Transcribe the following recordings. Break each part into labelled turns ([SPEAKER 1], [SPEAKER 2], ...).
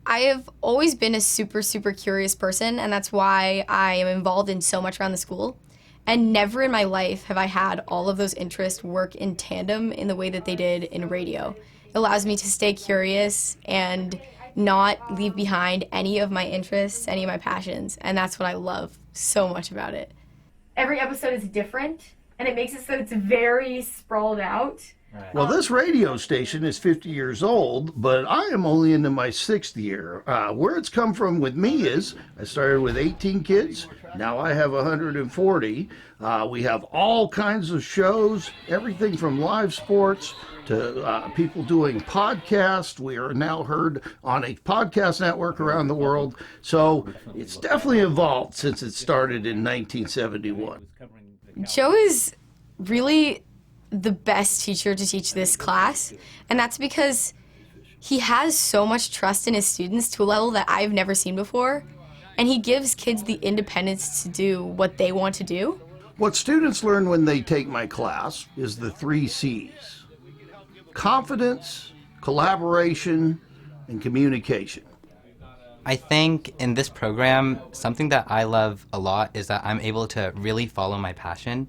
[SPEAKER 1] I have always been a super curious person, and that's why I am involved in so much around the school. And never in my life have I had all of those interests work in tandem in the way that they did in radio. It allows me to stay curious and not leave behind any of my interests, any of my passions, and that's what I love so much about it. Every episode is different, and it makes it so it's very sprawled out.
[SPEAKER 2] Right. Well, this radio station is 50 years old, but I am only into my 6th year. Where it's come from with me is I started with 18 kids. Now I have 140. We have all kinds of shows, everything from live sports to people doing podcasts. We are now heard on a podcast network around the world. So it's definitely evolved since it started in 1971.
[SPEAKER 1] Joe is really the best teacher to teach this class, and that's because he has so much trust in his students to a level that I've never seen before, and he gives kids the independence to do what they want to do.
[SPEAKER 2] What students learn when they take my class is the 3 C's: confidence, collaboration, and communication.
[SPEAKER 3] I think in this program, something that I love a lot is that I'm able to really follow my passion,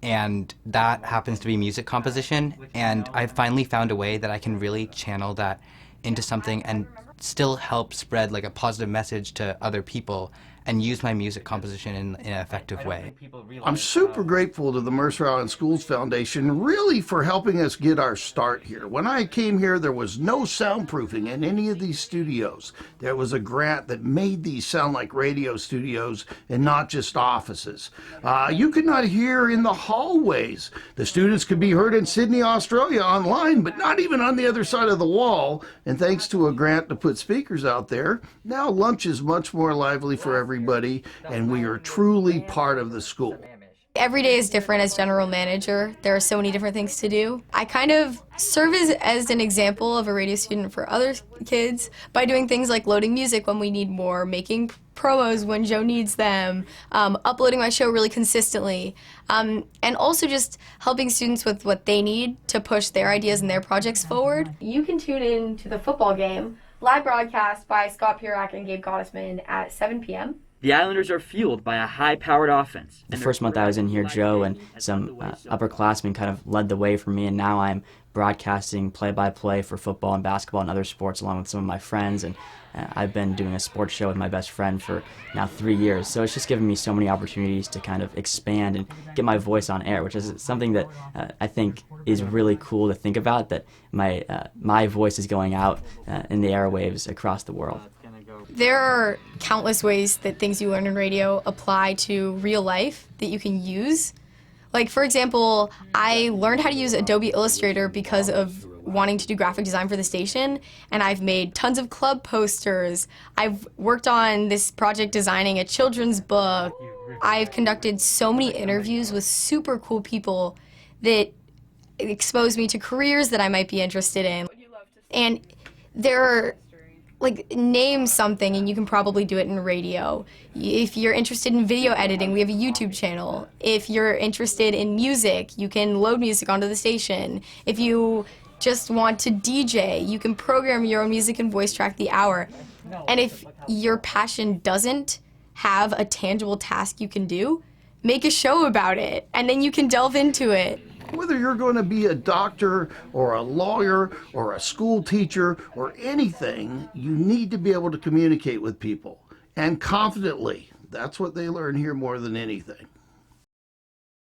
[SPEAKER 3] and that happens to be music composition, and I finally found a way that I can really channel that into something and still help spread like a positive message to other people and use my music composition in an effective way.
[SPEAKER 2] I'm super grateful to the Mercer Island Schools Foundation really for helping us get our start here. When I came here, there was no soundproofing in any of these studios. There was a grant that made these sound like radio studios and not just offices. You could not hear in the hallways. The students could be heard in Sydney, Australia online, but not even on the other side of the wall. And thanks to a grant to put speakers out there, now lunch is much more lively for everybody, and we are truly part of the school.
[SPEAKER 1] Every day is different as general manager. There are so many different things to do. I kind of serve as an example of a radio student for other kids by doing things like loading music when we need more, making promos when Joe needs them, uploading my show really consistently, and also just helping students with what they need to push their ideas and their projects forward. You can tune in to the football game, live broadcast by Scott Purak and Gabe Gottesman at 7 p.m.
[SPEAKER 4] The Islanders are fueled by a high-powered offense.
[SPEAKER 5] The first month I was in here, Joe and some upperclassmen kind of led the way for me, and now I'm broadcasting play-by-play for football and basketball and other sports along with some of my friends, and I've been doing a sports show with my best friend for now 3 years. So it's just given me so many opportunities to kind of expand and get my voice on air, which is something that I think is really cool to think about, that my voice is going out in the airwaves across the world.
[SPEAKER 1] There are countless ways that things you learn in radio apply to real life that you can use. Like, for example, I learned how to use Adobe Illustrator because of wanting to do graphic design for the station, and I've made tons of club posters. I've worked on this project designing a children's book. I've conducted so many interviews with super cool people that expose me to careers that I might be interested in. And there are, like, name something and you can probably do it in radio. If you're interested in video editing, we have a YouTube channel. If you're interested in music, you can load music onto the station. If you just want to DJ, you can program your own music and voice track the hour. And if your passion doesn't have a tangible task you can do, make a show about it, and then you can delve into it.
[SPEAKER 2] Whether you're going to be a doctor or a lawyer or a school teacher or anything, you need to be able to communicate with people, and confidently. That's what they learn here more than anything.